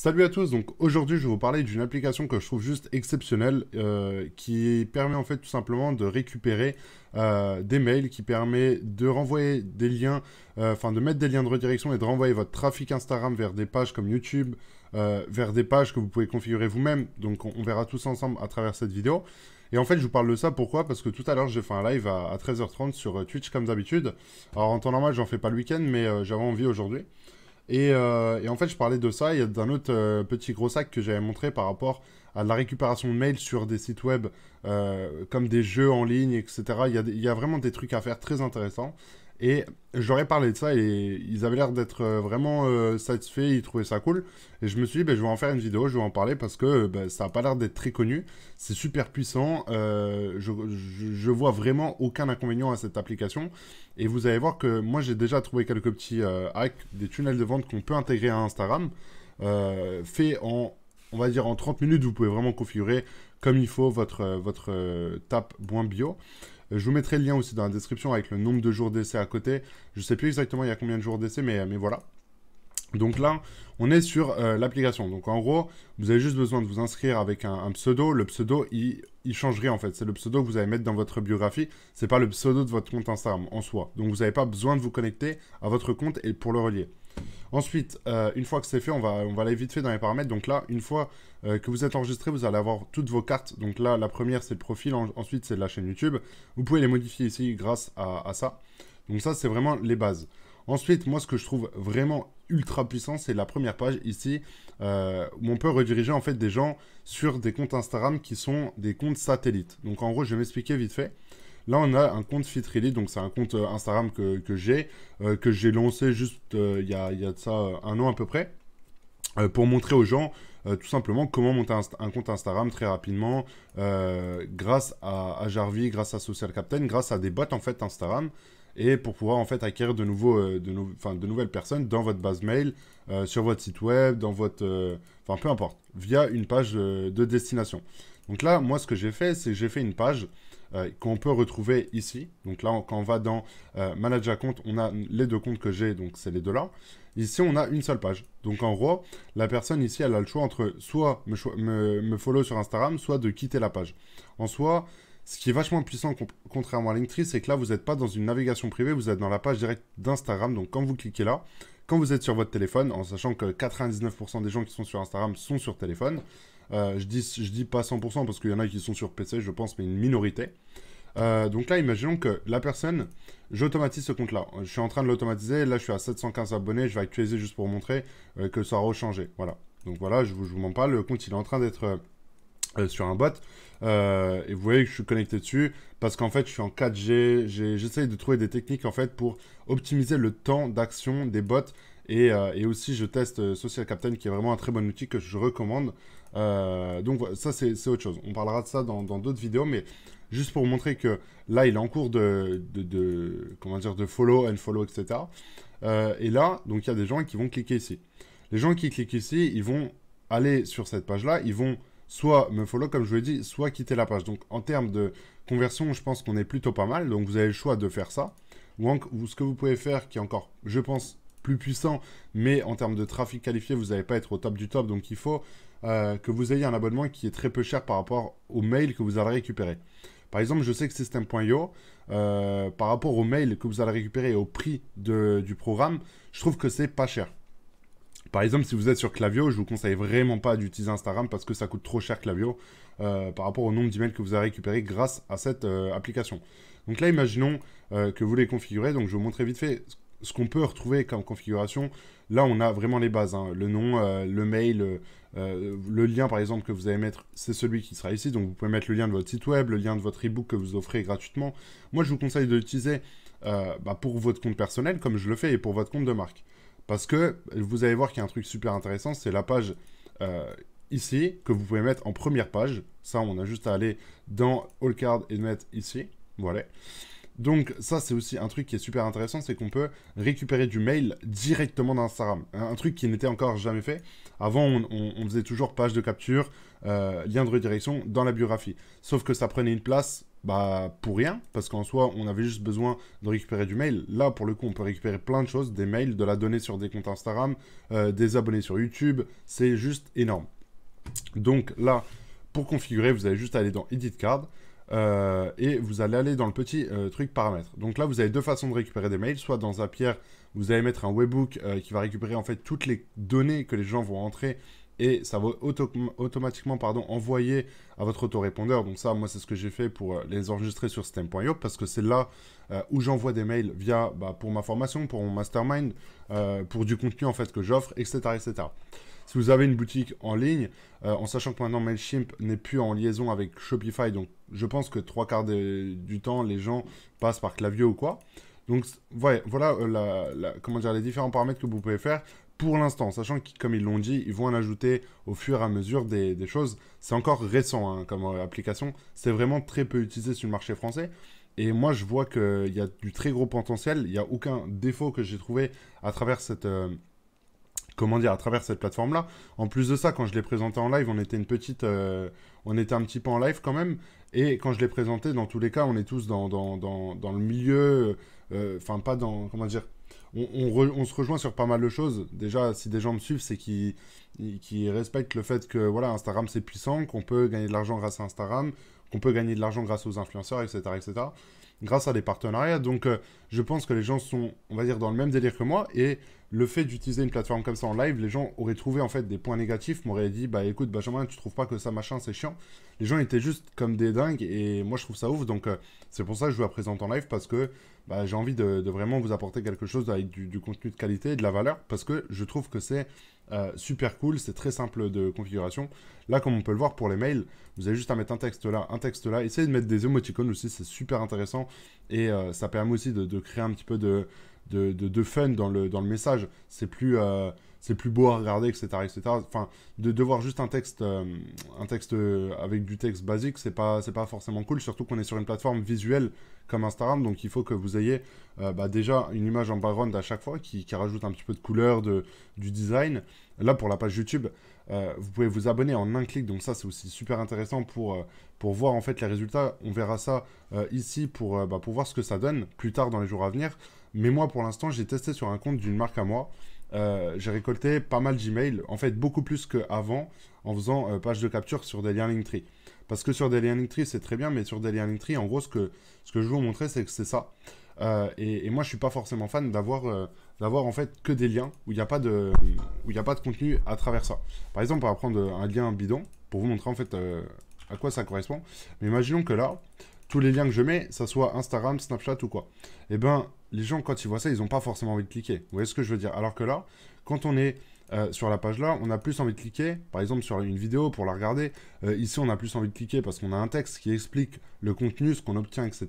Salut à tous, donc aujourd'hui je vais vous parler d'une application que je trouve juste exceptionnelle qui permet en fait tout simplement de récupérer des mails, qui permet de renvoyer des liens, enfin de mettre des liens de redirection et de renvoyer votre trafic Instagram vers des pages comme YouTube, vers des pages que vous pouvez configurer vous-même, donc on verra tous ensemble à travers cette vidéo. Et en fait je vous parle de ça, pourquoi? Parce que tout à l'heure j'ai fait un live à 13h30 sur Twitch comme d'habitude. Alors en temps normal j'en fais pas le week-end mais j'avais envie aujourd'hui. Et en fait, je parlais de ça et d'un autre petit gros sac que j'avais montré par rapport à la récupération de mails sur des sites web comme des jeux en ligne, etc. Il y a vraiment des trucs à faire très intéressants. Et j'aurais parlé de ça et ils avaient l'air d'être vraiment satisfaits, ils trouvaient ça cool. Et je me suis dit, ben, je vais en faire une vidéo, je vais en parler parce que ben, ça n'a pas l'air d'être très connu. C'est super puissant. Je vois vraiment aucun inconvénient à cette application. Et vous allez voir que moi, j'ai déjà trouvé quelques petits hacks, des tunnels de vente qu'on peut intégrer à Instagram. Fait en, on va dire, en 30 minutes, vous pouvez vraiment configurer comme il faut votre tab.bio. Je vous mettrai le lien aussi dans la description avec le nombre de jours d'essai à côté. Je ne sais plus exactement il y a combien de jours d'essai, mais voilà. Donc là, on est sur l'application. Donc en gros, vous avez juste besoin de vous inscrire avec un pseudo. Le pseudo, il changerait en fait. C'est le pseudo que vous allez mettre dans votre biographie. C'est pas le pseudo de votre compte Instagram en soi. Donc vous n'avez pas besoin de vous connecter à votre compte et pour le relier. Ensuite, une fois que c'est fait, on va aller vite fait dans les paramètres. Donc là, une fois que vous êtes enregistré, vous allez avoir toutes vos cartes. Donc là, la première, c'est le profil. Ensuite, c'est la chaîne YouTube. Vous pouvez les modifier ici grâce à ça. Donc ça, c'est vraiment les bases. Ensuite, moi, ce que je trouve vraiment ultra puissant, c'est la première page ici, où on peut rediriger en fait des gens sur des comptes Instagram qui sont des comptes satellites. Donc en gros, je vais m'expliquer vite fait. Là, on a un compte Feedreally, donc c'est un compte Instagram que j'ai lancé juste il y a de ça un an à peu près, pour montrer aux gens tout simplement comment monter un compte Instagram très rapidement, grâce à Jarvis, grâce à Social Captain, grâce à des bots en fait Instagram, et pour pouvoir en fait acquérir de nouvelles personnes dans votre base mail, sur votre site web, dans votre... Enfin peu importe, via une page de destination. Donc là, moi ce que j'ai fait, c'est que j'ai fait une page qu'on peut retrouver ici. Donc là, quand on va dans Manager compte, on a les deux comptes que j'ai, donc c'est les deux là. Ici, on a une seule page. Donc en gros, la personne ici, elle a le choix entre soit me follow sur Instagram, soit de quitter la page. En soi, ce qui est vachement puissant, contrairement à Linktree, c'est que là, vous n'êtes pas dans une navigation privée, vous êtes dans la page directe d'Instagram. Donc quand vous cliquez là, quand vous êtes sur votre téléphone, en sachant que 99% des gens qui sont sur Instagram sont sur téléphone, je dis pas 100% parce qu'il y en a qui sont sur PC, je pense, mais une minorité. Donc là, imaginons que la personne, j'automatise ce compte-là. Je suis en train de l'automatiser. Là, je suis à 715 abonnés. Je vais actualiser juste pour montrer que ça a rechangé. Voilà. Donc voilà, je vous mens pas. Le compte, il est en train d'être sur un bot. Et vous voyez que je suis connecté dessus parce qu'en fait, je suis en 4G. J'essaye de trouver des techniques en fait pour optimiser le temps d'action des bots. Et aussi, je teste Social Captain, qui est vraiment un très bon outil que je recommande. Donc voilà, ça, c'est autre chose. On parlera de ça dans d'autres vidéos, mais juste pour vous montrer que là, il est en cours comment dire, de follow, unfollow, etc. Et là, donc il y a des gens qui vont cliquer ici. Les gens qui cliquent ici, ils vont aller sur cette page-là, ils vont soit me follow, comme je vous l'ai dit, soit quitter la page. Donc en termes de conversion, je pense qu'on est plutôt pas mal. Donc vous avez le choix de faire ça. Ou ce que vous pouvez faire, qui est encore, je pense, plus puissant, mais en termes de trafic qualifié, vous n'allez pas être au top du top. Donc il faut que vous ayez un abonnement qui est très peu cher par rapport aux mails que vous allez récupérer. Par exemple, je sais que System.io, par rapport aux mails que vous allez récupérer et au prix du programme, je trouve que c'est pas cher. Par exemple, si vous êtes sur Klaviyo, je vous conseille vraiment pas d'utiliser Instagram parce que ça coûte trop cher Klaviyo par rapport au nombre d'emails que vous allez récupérer grâce à cette application. Donc là, imaginons que vous les configurez. Donc je vais vous montrer vite fait ce qu'on peut retrouver comme configuration. Là, on a vraiment les bases, hein. Le nom, le mail, le lien, par exemple, que vous allez mettre, c'est celui qui sera ici. Donc, vous pouvez mettre le lien de votre site web, le lien de votre ebook que vous offrez gratuitement. Moi, je vous conseille de l'utiliser pour votre compte personnel, comme je le fais, et pour votre compte de marque. Parce que vous allez voir qu'il y a un truc super intéressant, c'est la page ici, que vous pouvez mettre en première page. Ça, on a juste à aller dans All Card et mettre ici. Voilà. Donc ça, c'est aussi un truc qui est super intéressant, c'est qu'on peut récupérer du mail directement d'Instagram. Un truc qui n'était encore jamais fait. Avant, on faisait toujours page de capture, lien de redirection dans la biographie. Sauf que ça prenait une place bah, pour rien, parce qu'en soi, on avait juste besoin de récupérer du mail. Là, pour le coup, on peut récupérer plein de choses, des mails, de la donnée sur des comptes Instagram, des abonnés sur YouTube, c'est juste énorme. Donc là, pour configurer, vous allez juste aller dans Edit Card, et vous allez aller dans le petit truc paramètres. Donc là, vous avez deux façons de récupérer des mails, soit dans Zapier, vous allez mettre un webhook qui va récupérer en fait toutes les données que les gens vont entrer, et ça va automatiquement envoyer à votre autorépondeur. Donc ça, moi, c'est ce que j'ai fait pour les enregistrer sur System.io, parce que c'est là où j'envoie des mails via, pour ma formation, pour mon mastermind, pour du contenu en fait que j'offre, etc., etc. Si vous avez une boutique en ligne, en sachant que maintenant Mailchimp n'est plus en liaison avec Shopify, donc je pense que 3/4 du temps, les gens passent par Klaviyo ou quoi. Donc ouais, voilà comment dire, les différents paramètres que vous pouvez faire pour l'instant, sachant que comme ils l'ont dit, ils vont en ajouter au fur et à mesure des choses. C'est encore récent hein, comme application, c'est vraiment très peu utilisé sur le marché français. Et moi, je vois qu'il y a du très gros potentiel, il n'y a aucun défaut que j'ai trouvé à travers cette... comment dire, à travers cette plateforme-là. En plus de ça, quand je l'ai présenté en live, on était on était un petit peu en live quand même. Et quand je l'ai présenté, dans tous les cas, on est tous dans le milieu, enfin pas dans, comment dire, on se rejoint sur pas mal de choses. Déjà, si des gens me suivent, c'est qu'ils respectent le fait que voilà, Instagram c'est puissant, qu'on peut gagner de l'argent grâce à Instagram, qu'on peut gagner de l'argent grâce aux influenceurs, etc., etc., grâce à des partenariats. Donc, je pense que les gens sont, on va dire, dans le même délire que moi. Et le fait d'utiliser une plateforme comme ça en live, les gens auraient trouvé en fait des points négatifs, m'auraient dit, bah écoute, Benjamin, tu trouves pas que ça machin, c'est chiant. Les gens étaient juste comme des dingues et moi je trouve ça ouf. Donc, c'est pour ça que je vous la présente en live parce que bah, j'ai envie de vraiment vous apporter quelque chose avec du contenu de qualité et de la valeur parce que je trouve que c'est super cool, c'est très simple de configuration. Là, comme on peut le voir pour les mails, vous avez juste à mettre un texte là. Essayez de mettre des émoticônes aussi, c'est super intéressant. Et ça permet aussi de créer un petit peu de fun dans le message. C'est plus beau à regarder, etc., etc. Enfin, de voir juste un texte avec du texte basique, c'est pas forcément cool, surtout qu'on est sur une plateforme visuelle comme Instagram, donc il faut que vous ayez déjà une image en background à chaque fois qui rajoute un petit peu de couleur, du design. Là, pour la page YouTube, vous pouvez vous abonner en un clic, donc ça, c'est aussi super intéressant pour voir en fait les résultats. On verra ça ici pour voir ce que ça donne plus tard dans les jours à venir. Mais moi, pour l'instant, j'ai testé sur un compte d'une marque à moi. J'ai récolté pas mal d'emails, en fait beaucoup plus qu'avant, en faisant page de capture sur des liens Linktree. Parce que sur des liens Linktree, c'est très bien, mais sur des liens Linktree, en gros, ce que je veux vous montrer, c'est que c'est ça. Et moi, je suis pas forcément fan d'avoir en fait que des liens où il n'y a pas de contenu à travers ça. Par exemple, on va prendre un lien bidon pour vous montrer en fait à quoi ça correspond. Mais imaginons que là, tous les liens que je mets, ça soit Instagram, Snapchat ou quoi. Eh ben, les gens, quand ils voient ça, ils n'ont pas forcément envie de cliquer. Vous voyez ce que je veux dire? Alors que là, quand on est sur la page là, on a plus envie de cliquer. Par exemple, sur une vidéo pour la regarder. Ici, on a plus envie de cliquer parce qu'on a un texte qui explique le contenu, ce qu'on obtient, etc.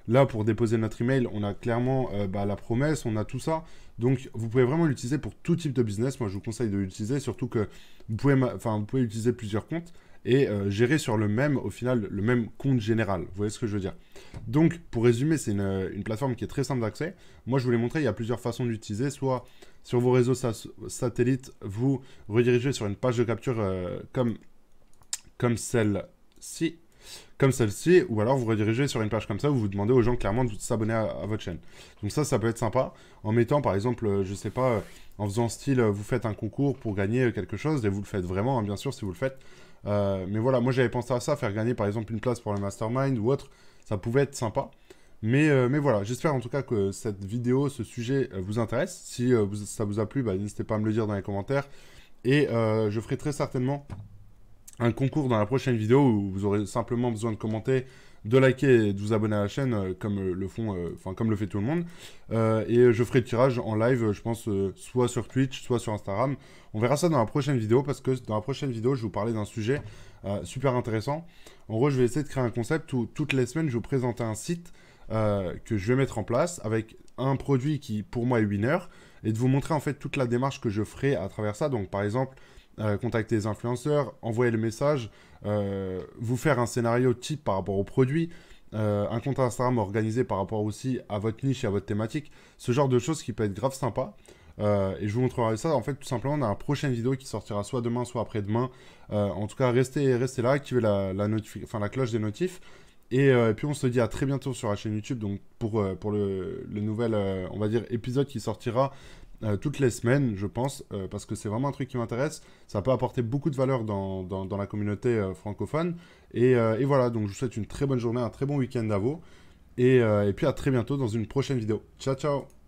Là, pour déposer notre email, on a clairement la promesse, on a tout ça. Donc, vous pouvez vraiment l'utiliser pour tout type de business. Moi, je vous conseille de l'utiliser, surtout que vous pouvez utiliser plusieurs comptes et gérer sur au final, le même compte général. Vous voyez ce que je veux dire? Donc, pour résumer, c'est une plateforme qui est très simple d'accès. Moi, je vous l'ai montré, il y a plusieurs façons d'utiliser. Soit sur vos réseaux satellites, vous redirigez sur une page de capture comme celle-ci. Ou alors vous redirigez sur une page comme ça, vous demandez aux gens clairement de s'abonner à votre chaîne. Donc ça peut être sympa, en mettant par exemple, je sais pas, en faisant style, vous faites un concours pour gagner quelque chose, et vous le faites vraiment, hein, bien sûr, si vous le faites. Mais voilà, moi j'avais pensé à ça, faire gagner par exemple une place pour le mastermind ou autre, ça pouvait être sympa. Mais voilà, j'espère en tout cas que cette vidéo, ce sujet vous intéresse. Si ça vous a plu, n'hésitez pas à me le dire dans les commentaires. Et je ferai très certainement un concours dans la prochaine vidéo où vous aurez simplement besoin de commenter, de liker et de vous abonner à la chaîne comme le fait tout le monde. Et je ferai le tirage en live, je pense, soit sur Twitch, soit sur Instagram. On verra ça dans la prochaine vidéo parce que dans la prochaine vidéo, je vais vous parler d'un sujet super intéressant. En gros, je vais essayer de créer un concept où toutes les semaines, je vais vous présenter un site que je vais mettre en place avec un produit qui, pour moi, est winner et de vous montrer en fait toute la démarche que je ferai à travers ça. Donc, par exemple, contacter les influenceurs, envoyer le message, vous faire un scénario type par rapport au produit, un compte Instagram organisé par rapport aussi à votre niche et à votre thématique, ce genre de choses qui peut être grave sympa. Et je vous montrerai ça en fait tout simplement dans la prochaine vidéo qui sortira soit demain soit après-demain. En tout cas, restez là, activez la cloche des notifs. Et puis on se dit à très bientôt sur la chaîne YouTube, donc pour le nouvel, on va dire, épisode qui sortira toutes les semaines, je pense, parce que c'est vraiment un truc qui m'intéresse. Ça peut apporter beaucoup de valeur dans la communauté francophone. Et voilà, donc je vous souhaite une très bonne journée, un très bon week-end à vous. Et puis à très bientôt dans une prochaine vidéo. Ciao, ciao!